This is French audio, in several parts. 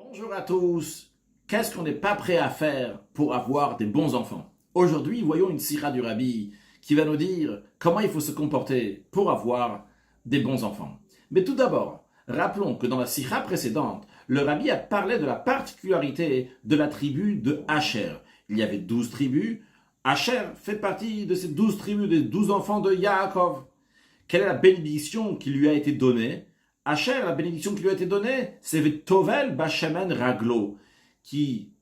Bonjour à tous. Qu'est-ce qu'on n'est pas prêt à faire pour avoir des bons enfants? Aujourd'hui, voyons une sira du Rabbi qui va nous dire comment il faut se comporter pour avoir des bons enfants. Mais tout d'abord, rappelons que dans la sira précédente, le Rabbi a parlé de la particularité de la tribu de Asher. Il y avait 12 tribus. Asher fait partie de ces 12 tribus, des 12 enfants de Yaakov. Quelle est la bénédiction qui lui a été donnée? Asher, la bénédiction qui lui a été donnée, c'est Tovel Bachemen Raglo, qui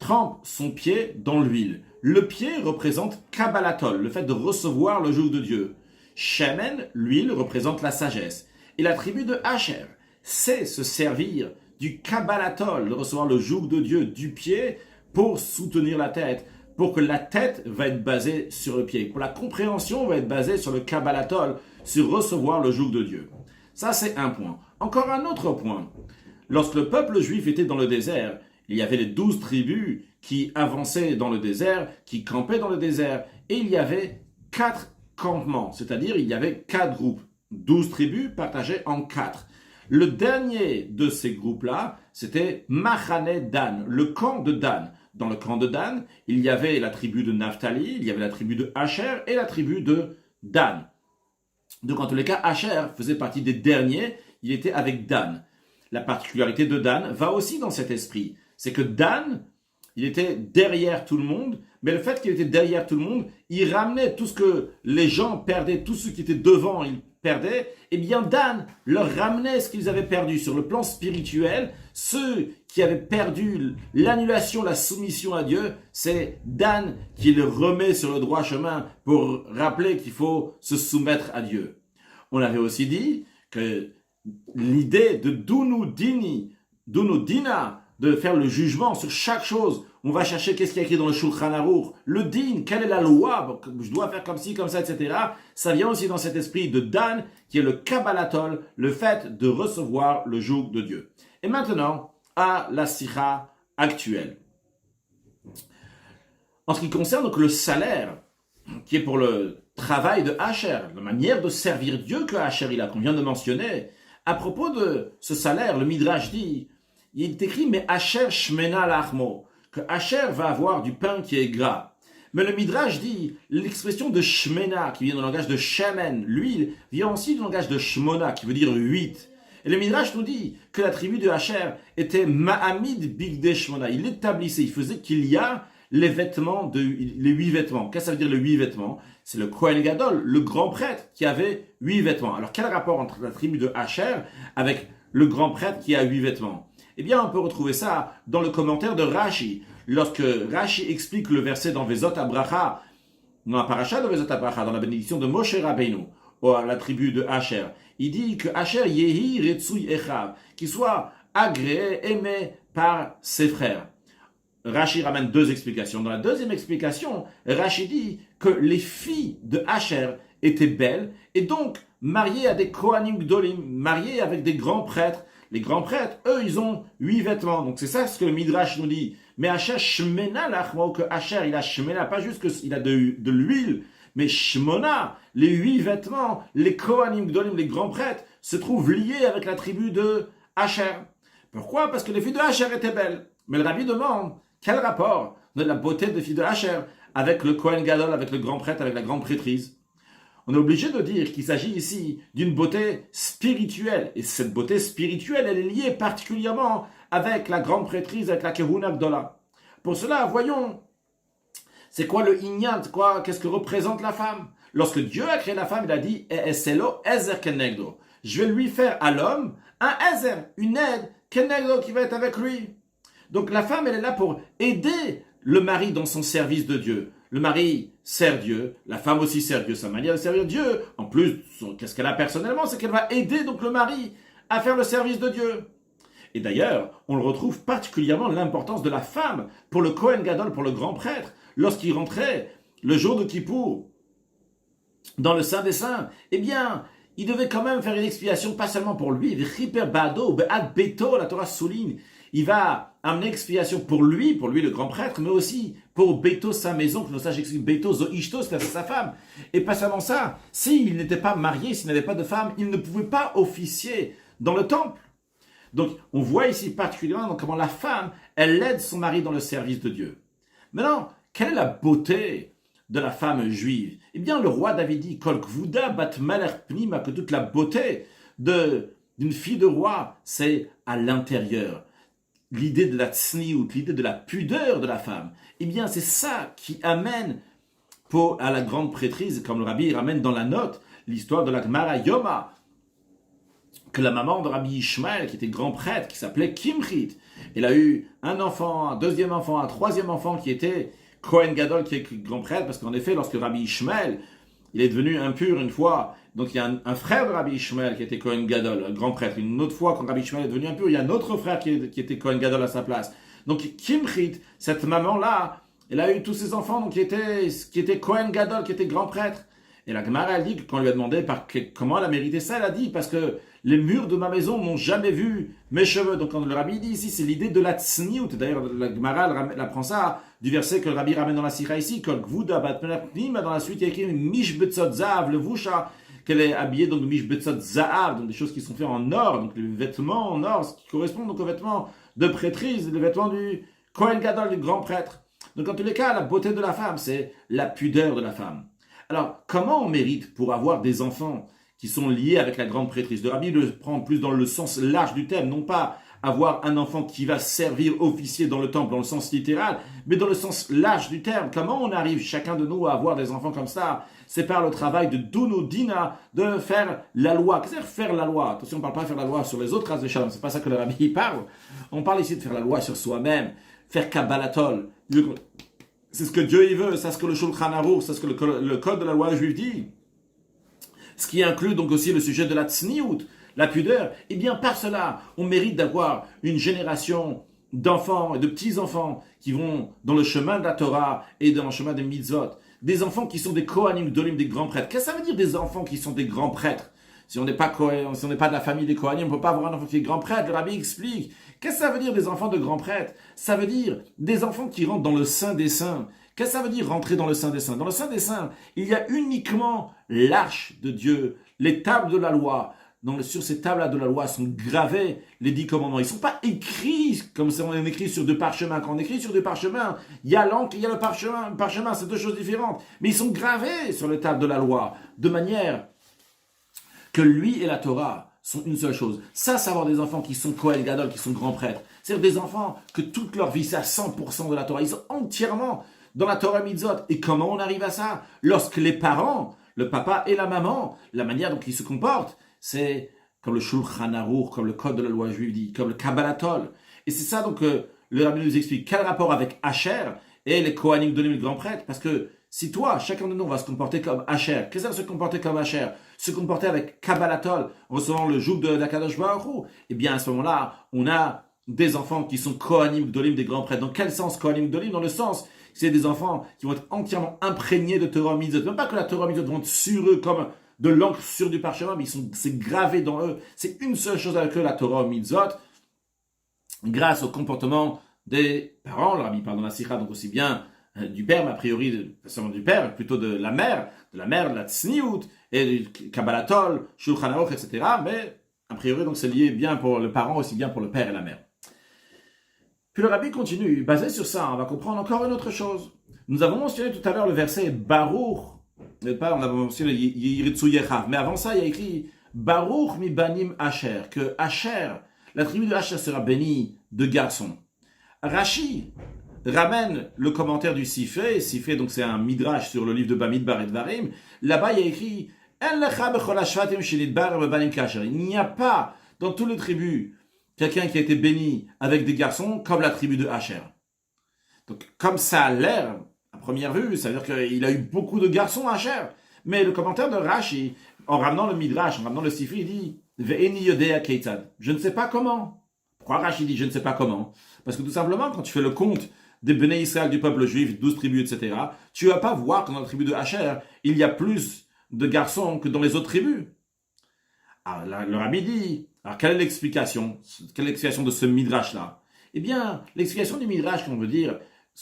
trempe son pied dans l'huile. Le pied représente Kabbalatol, le fait de recevoir le joug de Dieu. Shemen, l'huile, représente la sagesse. Et la tribu de Asher sait se servir du Kabbalatol, de recevoir le joug de Dieu du pied pour soutenir la tête, pour que la tête va être basée sur le pied, pour la compréhension va être basée sur le Kabbalatol, sur recevoir le joug de Dieu. Ça, c'est un point. Encore un autre point. Lorsque le peuple juif était dans le désert, il y avait les 12 tribus qui avançaient dans le désert, qui campaient dans le désert, et il y avait 4 campements, c'est-à-dire il y avait 4 groupes. 12 tribus partagées en 4. Le dernier de ces groupes-là, c'était Machane Dan, le camp de Dan. Dans le camp de Dan, il y avait la tribu de Naphtali, il y avait la tribu de Asher et la tribu de Dan. Donc en tous les cas, Asher faisait partie des derniers, il était avec Dan. La particularité de Dan va aussi dans cet esprit. C'est que Dan, il était derrière tout le monde, mais le fait qu'il était derrière tout le monde, il ramenait tout ce que les gens perdaient, tous ceux qui étaient devant, ils perdaient, et bien Dan leur ramenait ce qu'ils avaient perdu sur le plan spirituel. Ceux qui avaient perdu l'annulation, la soumission à Dieu, c'est Dan qui les remet sur le droit chemin pour rappeler qu'il faut se soumettre à Dieu. On avait aussi dit que l'idée de Dunu Dina, de faire le jugement sur chaque chose, on va chercher qu'est-ce qu'il y a écrit dans le Shulchan Aruch, le din, quelle est la loi, je dois faire comme ci, comme ça, etc. Ça vient aussi dans cet esprit de Dan, qui est le Kabbalatol, le fait de recevoir le joug de Dieu. Et maintenant, à la sikha actuelle. En ce qui concerne donc le salaire, qui est pour le travail de Asher, la manière de servir Dieu que Asher il a, qu'on vient de mentionner, à propos de ce salaire, le Midrash dit, il est écrit, mais Asher shmena lachmo, que Asher va avoir du pain qui est gras. Mais le Midrash dit, l'expression de shmena, qui vient du langage de shemen, l'huile, vient aussi du langage de shmona, qui veut dire 8. Et le Midrash nous dit que la tribu de Asher était Ma'amid Bigdei Shmona. Il établissait, il faisait qu'il y a les 8 vêtements. Qu'est-ce que ça veut dire les 8 vêtements? C'est le Kohen Gadol, le grand prêtre, qui avait 8 vêtements. Alors quel rapport entre la tribu de Asher avec le grand prêtre qui a 8 vêtements? Eh bien, on peut retrouver ça dans le commentaire de Rashi. Lorsque Rashi explique le verset dans Vezot Abracha, dans la paracha de Vezot Abracha, dans la bénédiction de Moshe Rabbeinu, à la tribu de Asher, il dit que Asher yehi retsui echav, qu'il soit agréé, aimé par ses frères. Rashi ramène 2 explications. Dans la deuxième explication, Rashi dit que les filles de Asher étaient belles et donc mariées à des Kohanim Gdolim, mariées avec des grands prêtres. Les grands prêtres, eux, ils ont 8 vêtements. Donc c'est ça ce que le Midrash nous dit. Mais Asher shmena lachmo, que Asher il a shmena, pas juste qu'il a de l'huile, mais shmona, les 8 vêtements, les Kohanim Gdolim, les grands prêtres, se trouvent liés avec la tribu de Asher. Pourquoi? Parce que les filles de Asher étaient belles. Mais le Rabbi demande, quel rapport de la beauté des filles de Asher avec le Kohen Gadol, avec le grand prêtre, avec la grande prêtrise? On est obligé de dire qu'il s'agit ici d'une beauté spirituelle. Et cette beauté spirituelle, elle est liée particulièrement avec la grande prêtrise, avec la Kehuna Gdola. Pour cela, voyons, c'est quoi le Inyan, qu'est-ce que représente la femme? Lorsque Dieu a créé la femme, il a dit, Eselo Ezer Kenegdo. Je vais lui faire à l'homme un Ezer, une aide, Kenegdo, qui va être avec lui. Donc la femme, elle est là pour aider le mari dans son service de Dieu. Le mari sert Dieu, la femme aussi sert Dieu, sa manière de servir Dieu. En plus, qu'est-ce qu'elle a personnellement? C'est qu'elle va aider donc le mari à faire le service de Dieu. Et d'ailleurs, on le retrouve particulièrement l'importance de la femme pour le Kohen Gadol, pour le grand prêtre, lorsqu'il rentrait le jour de Kippour dans le Saint des Saints. Eh bien, il devait quand même faire une expiation, pas seulement pour lui, la Torah souligne, il va amener expiation pour lui le grand prêtre, mais aussi pour Beto, sa maison, que le sage explique, Beto zo ishto, c'est sa femme. Et pas seulement ça, s'il n'était pas marié, s'il n'avait pas de femme, il ne pouvait pas officier dans le temple. Donc, on voit ici particulièrement donc, comment la femme, elle aide son mari dans le service de Dieu. Maintenant, quelle est la beauté de la femme juive? Eh bien, le roi David dit, Kol kvuda bat melech pnima, que toute la beauté d'une fille de roi, c'est à l'intérieur. L'idée de la tsniout, l'idée de la pudeur de la femme, eh bien, c'est ça qui amène à la grande prêtrise, comme le rabbi ramène dans la note, l'histoire de la Gemara Yoma, que la maman de Rabbi Ishmael, qui était grand prêtre, qui s'appelait Kimchit, elle a eu un enfant, un deuxième enfant, un troisième enfant qui était Kohen Gadol, qui est grand prêtre, parce qu'en effet, lorsque Rabbi Ishmael, il est devenu impur une fois, donc il y a un frère de Rabbi Ishmael qui était Kohen Gadol, un grand prêtre. Une autre fois, quand Rabbi Ishmael est devenu impur, il y a un autre frère qui était Kohen Gadol à sa place. Donc Kimchit, cette maman-là, elle a eu tous ses enfants donc, qui étaient Kohen Gadol, qui étaient grands prêtres. Et la Gemara, elle dit que quand on lui a demandé comment elle a mérité ça, elle a dit parce que les murs de ma maison n'ont jamais vu mes cheveux. Donc quand le rabbi dit ici, c'est l'idée de la tsniout. D'ailleurs, la Gemara, elle apprend ça du verset que le rabbi ramène dans la Sikha ici, Kol Gvuda Bat Melech Pnima, dans la suite, il y a écrit Mish Betzot Zahav, le Vusha, qu'elle est habillée donc de Mish Betzot Zahav, donc des choses qui sont faites en or, donc les vêtements en or, ce qui correspond donc aux vêtements de prêtrise, les vêtements du Kohen Gadol, du grand prêtre. Donc en tous les cas, la beauté de la femme, c'est la pudeur de la femme. Alors, comment on mérite pour avoir des enfants qui sont liés avec la grande prêtrise? Le rabbi le prend plus dans le sens large du terme, non pas avoir un enfant qui va servir officier dans le temple dans le sens littéral, mais dans le sens large du terme. Comment on arrive, chacun de nous, à avoir des enfants comme ça? C'est par le travail de Dunodina, de faire la loi. Qu'est-ce que c'est faire la loi? Attention, on ne parle pas de faire la loi sur les autres races de Shalom, c'est pas ça que le rabbi parle. On parle ici de faire la loi sur soi-même, faire Kabbalatol. C'est ce que Dieu il veut, c'est ce que le Shulchan Aruch, c'est ce que le code de la loi juive dit. Ce qui inclut donc aussi le sujet de la tsniout, la pudeur. Eh bien, par cela, on mérite d'avoir une génération d'enfants et de petits-enfants qui vont dans le chemin de la Torah et dans le chemin des mitzvot. Des enfants qui sont des Kohanim Gdolim, des grands prêtres. Qu'est-ce que ça veut dire des enfants qui sont des grands prêtres? Si on n'est pas de la famille des Kohanim, on ne peut pas avoir un enfant qui est grand prêtre. Le rabbi explique. Qu'est-ce que ça veut dire des enfants de grands prêtres? Ça veut dire des enfants qui rentrent dans le Saint des Saints. Qu'est-ce que ça veut dire rentrer dans le Saint des Saints? Dans le Saint des Saints, il y a uniquement l'arche de Dieu, les tables de la loi. Sur ces tables-là de la loi sont gravés les 10 commandements. Ils ne sont pas écrits comme si on écrit sur 2 parchemins. Quand on écrit sur 2 parchemins, il y a l'encre, il y a le parchemin, c'est 2 choses différentes. Mais ils sont gravés sur les tables de la loi, de manière que lui et la Torah sont une seule chose. Ça, c'est avoir des enfants qui sont Kohen Gadol, qui sont grands prêtres. C'est-à-dire des enfants que toute leur vie, c'est à 100% de la Torah. Ils sont entièrement dans la Torah Mitzvot. Et comment on arrive à ça? Lorsque les parents, le papa et la maman, la manière dont ils se comportent, c'est comme le Shulchan Aruch, comme le code de la loi juive dit, comme le Kabbalatol. Et c'est ça donc le rabbi nous explique quel rapport avec Asher et les Kohanim de les grands prêtres. Parce que si toi, chacun de nous va se comporter comme Asher, qu'est-ce que ça se comporter comme Asher? Se comporter avec Kabbalatol, recevant le joug d'Akadosh Baruch Hu, eh bien à ce moment-là, on a des enfants qui sont Kohanim Gdolim, des grands prêtres. Dans quel sens Kohanim Gdolim? Dans le sens que c'est des enfants qui vont être entièrement imprégnés de Torah Mitzvot. Même pas que la Torah Mitzvot vont être sur eux comme de l'encre sur du parchemin, mais c'est gravé dans eux. C'est une seule chose avec eux, la Torah Mitzvot, grâce au comportement des parents. Le rabbi parle dans la Sikha, donc aussi bien du père, mais a priori, pas seulement du père, plutôt de la mère, de la tsniout, et du Kabbalatol, Shulchan Aruch, etc. Mais, a priori, donc c'est lié bien pour le parent, aussi bien pour le père et la mère. Puis le rabbi continue, basé sur ça, on va comprendre encore une autre chose. Nous avons mentionné tout à l'heure le verset Baruch, on a mentionné Yiritzu Yechav, mais avant ça, il y a écrit Baruch mi banim Asher, que Asher, la tribu de Asher sera bénie de garçons. Rashi ramène le commentaire du Sifé. Sifé, donc c'est un midrash sur le livre de Bamidbar et Dvarim. Là-bas, il y a écrit il n'y a pas dans toutes les tribus quelqu'un qui a été béni avec des garçons comme la tribu de Asher. Donc, comme ça a l'air, à première vue, ça veut dire qu'il a eu beaucoup de garçons Asher. Mais le commentaire de Rashi, en ramenant le midrash, en ramenant le Sifé, il dit Ve'eni yodea keitad. Je ne sais pas comment. Pourquoi Rashi dit je ne sais pas comment? Parce que tout simplement, quand tu fais le compte des Béné Israël du peuple juif, 12 tribus, etc., tu ne vas pas voir que dans la tribu de Asher, il y a plus de garçons que dans les autres tribus. Alors, le rabbi dit, alors quelle est l'explication? Quelle est l'explication de ce midrash-là? Eh bien, l'explication du midrash, qu'on veut dire,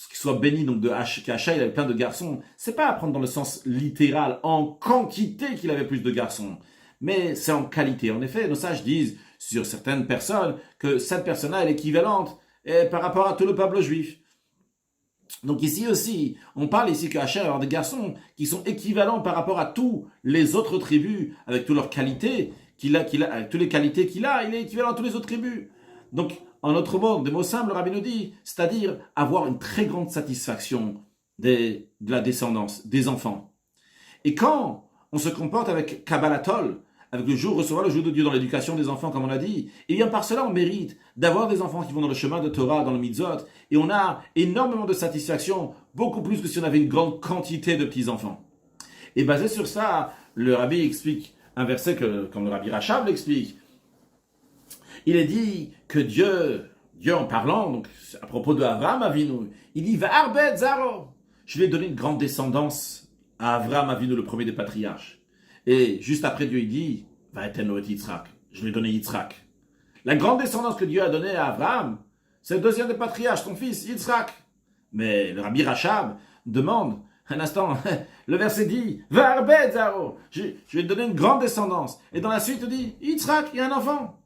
qu'il soit béni, donc qu'Asher, il avait plein de garçons, c'est pas à prendre dans le sens littéral, en quantité qu'il avait plus de garçons, mais c'est en qualité. En effet, nos sages disent, sur certaines personnes que cette personne-là est équivalente par rapport à tout le peuple juif. Donc ici aussi, on parle ici que Asher a des garçons qui sont équivalents par rapport à tous les autres tribus, avec toutes leurs qualités avec toutes les qualités qu'il a, il est équivalent à toutes les autres tribus. Donc, en autre mot, des mots simples, le Rabbi nous dit, c'est-à-dire avoir une très grande satisfaction de la descendance, des enfants. Et quand on se comporte avec Kabbalatol, avec recevoir le jour de Dieu dans l'éducation des enfants, comme on l'a dit, et bien par cela on mérite d'avoir des enfants qui vont dans le chemin de Torah, dans le mitzvot, et on a énormément de satisfaction, beaucoup plus que si on avait une grande quantité de petits-enfants. Et basé sur ça, le Rabbi explique un verset comme le Rabbi Rachab l'explique. Il est dit que Dieu en parlant, donc à propos de Avraham Avinu, il dit « Va'arbet zaro » je lui ai donné une grande descendance à Avraham Avinu, le premier des patriarches. Et juste après, Dieu il dit « Va'eteno et Yitzhak » je lui ai donné Yitzhak. La grande descendance que Dieu a donnée à Avraham, c'est le deuxième des patriarches, son fils, Yitzhak. Mais le Rabbi Rachab demande, un instant, le verset dit, Va'arbet zaro, je lui ai donné une grande descendance. Et dans la suite, il dit, Yitzhak, il y a un enfant.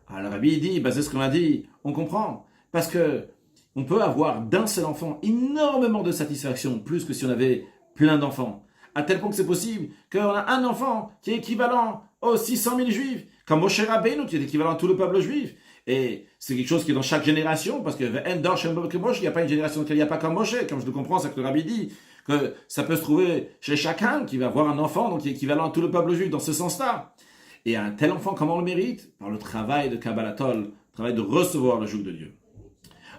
Alors le Rabbi dit, c'est ce qu'on a dit, on comprend. Parce que on peut avoir d'un seul enfant énormément de satisfaction, plus que si on avait plein d'enfants. À tel point que c'est possible qu'on a un enfant qui est équivalent aux 600 000 juifs, comme Moshe Rabbeinu, qui est équivalent à tout le peuple juif. Et c'est quelque chose qui est dans chaque génération, parce que il n'y a pas une génération dans laquelle il n'y a pas comme Moshe. Comme je le comprends, c'est que le Rabbi dit que ça peut se trouver chez chacun qui va avoir un enfant, donc qui est équivalent à tout le peuple juif dans ce sens-là. Et un tel enfant, comment on le mérite? Par le travail de Kabbalatol, le travail de recevoir le joug de Dieu.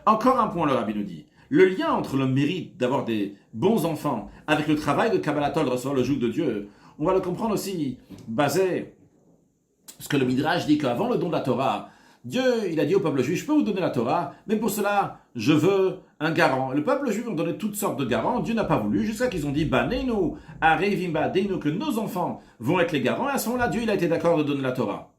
Encore un point, le Rabbi nous dit. Le lien entre le mérite d'avoir des bons enfants avec le travail de Kabbalatol de recevoir le joug de Dieu, on va le comprendre aussi basé, parce que le Midrash dit qu'avant le don de la Torah, Dieu, il a dit au peuple juif, je peux vous donner la Torah, mais pour cela, je veux un garant. Le peuple juif a donné toutes sortes de garants, Dieu n'a pas voulu, jusqu'à qu'ils ont dit, Baneinu, Arevimba, Deinu, que nos enfants vont être les garants, et à ce moment-là, Dieu, il a été d'accord de donner la Torah.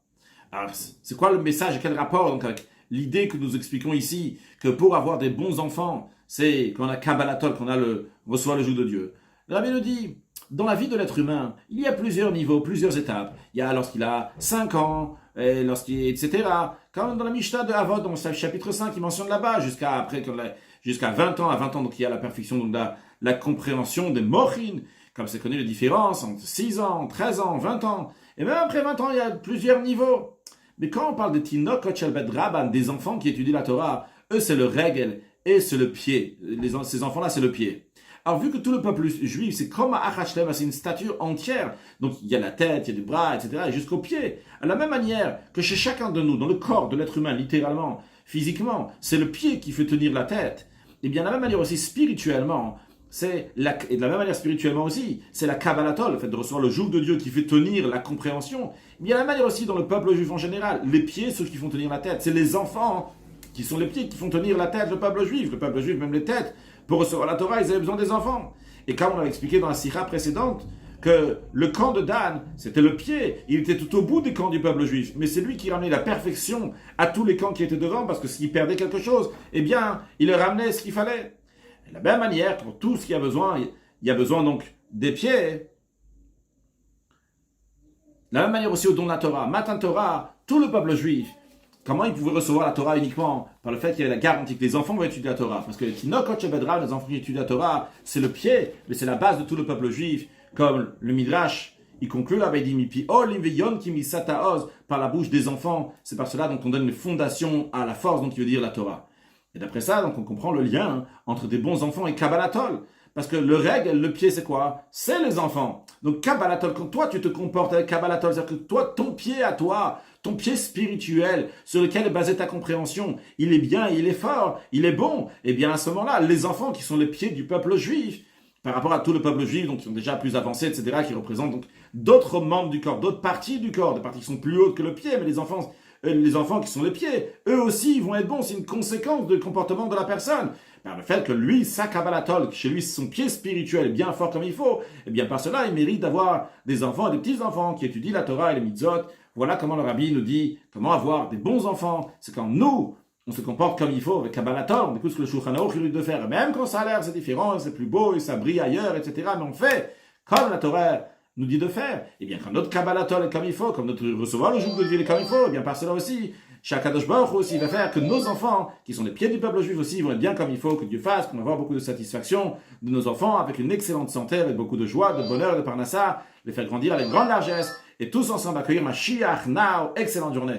Alors, c'est quoi le message et quel rapport donc, avec l'idée que nous expliquons ici, que pour avoir des bons enfants, c'est qu'on a Kabbalatol, qu'on a recevoir le joug de Dieu. Le Rabbi nous dit, dans la vie de l'être humain, il y a plusieurs niveaux, plusieurs étapes. Il y a lorsqu'il a 5 ans, etc. Comme dans la Mishnah de Avot, dans le chapitre 5, il mentionne là-bas, jusqu'à 20 ans. À 20 ans, donc il y a la perfection, donc la compréhension des mochin, comme c'est connu la différence entre 6 ans, 13 ans, 20 ans. Et même après 20 ans, il y a plusieurs niveaux. Mais quand on parle de Tinok, Rabban, des enfants qui étudient la Torah, eux c'est le règle et c'est le pied. Ces enfants-là, c'est le pied. Alors, vu que tout le peuple juif, c'est comme à Achashlev, c'est une stature entière. Donc, il y a la tête, il y a des bras, etc., et jusqu'aux pieds. À la même manière que chez chacun de nous, dans le corps de l'être humain, littéralement, physiquement, c'est le pied qui fait tenir la tête. Et bien, de la même manière aussi, spirituellement, et de la même manière spirituellement aussi, c'est la Kabbalatol, le fait de recevoir le joug de Dieu qui fait tenir la compréhension. Et bien, de la même manière aussi, dans le peuple juif en général, les pieds, ceux qui font tenir la tête, c'est les enfants qui sont les pieds qui font tenir la tête, le peuple juif. Le peuple juif, même les têtes, pour recevoir la Torah, ils avaient besoin des enfants. Et comme on avait expliqué dans la sikha précédente, que le camp de Dan, c'était le pied, il était tout au bout des camps du peuple juif, mais c'est lui qui ramenait la perfection à tous les camps qui étaient devant, parce que s'il perdait quelque chose, eh bien, il leur ramenait ce qu'il fallait. Et de la même manière, pour tout ce qu'il y a besoin, il y a besoin donc des pieds. De la même manière aussi au don de la Torah. Matan Torah, tout le peuple juif, comment ils pouvaient recevoir la Torah uniquement par le fait qu'il y avait la garantie que les enfants vont étudier la Torah. Parce que les Tinokot Shebedra, les enfants qui étudient la Torah, c'est le pied, mais c'est la base de tout le peuple juif. Comme le Midrash, il conclut là, il dit Mipi Olim Veyon Kimisata Oz, par la bouche des enfants. C'est par cela donc on donne une fondation à la force, donc qui veut dire la Torah. Et d'après ça, donc on comprend le lien entre des bons enfants et Kabbalatol. Parce que le règle, le pied, c'est quoi? C'est les enfants. Donc Kabbalatol, quand toi tu te comportes avec Kabbalatol, c'est-à-dire que toi, ton pied à toi, ton pied spirituel, sur lequel est basée ta compréhension, il est bien, il est fort, il est bon. Et bien à ce moment-là, les enfants qui sont les pieds du peuple juif, par rapport à tout le peuple juif, donc qui sont déjà plus avancés, etc., qui représentent donc d'autres membres du corps, d'autres parties du corps, des parties qui sont plus hautes que le pied, mais les enfants qui sont les pieds, eux aussi, ils vont être bons. C'est une conséquence du comportement de la personne. Par le fait que lui, sa Kabbalatol, chez lui, son pied spirituel est bien fort comme il faut, et bien par cela, il mérite d'avoir des enfants, des petits-enfants qui étudient la Torah et les mitzvot. Voilà comment le Rabbi nous dit comment avoir des bons enfants. C'est quand nous, on se comporte comme il faut avec Kabbalatol, on écoute ce que le Shulchan Aruch lui dit de faire. Même quand ça a l'air, c'est différent, c'est plus beau, et ça brille ailleurs, etc. Mais on fait comme la Torah nous dit de faire. Et bien, quand notre Kabbalatol est comme il faut, comme notre recevoir le joug de Dieu est comme il faut, et bien par cela aussi, Shakadosh Baruch Hu aussi va faire que nos enfants, qui sont les pieds du peuple juif aussi, vont être bien comme il faut, que Dieu fasse, qu'on va avoir beaucoup de satisfaction de nos enfants, avec une excellente santé, avec beaucoup de joie, de bonheur, de parnassa, les faire grandir avec grande largesse, et tous ensemble accueillir Mashiach now. Excellente journée.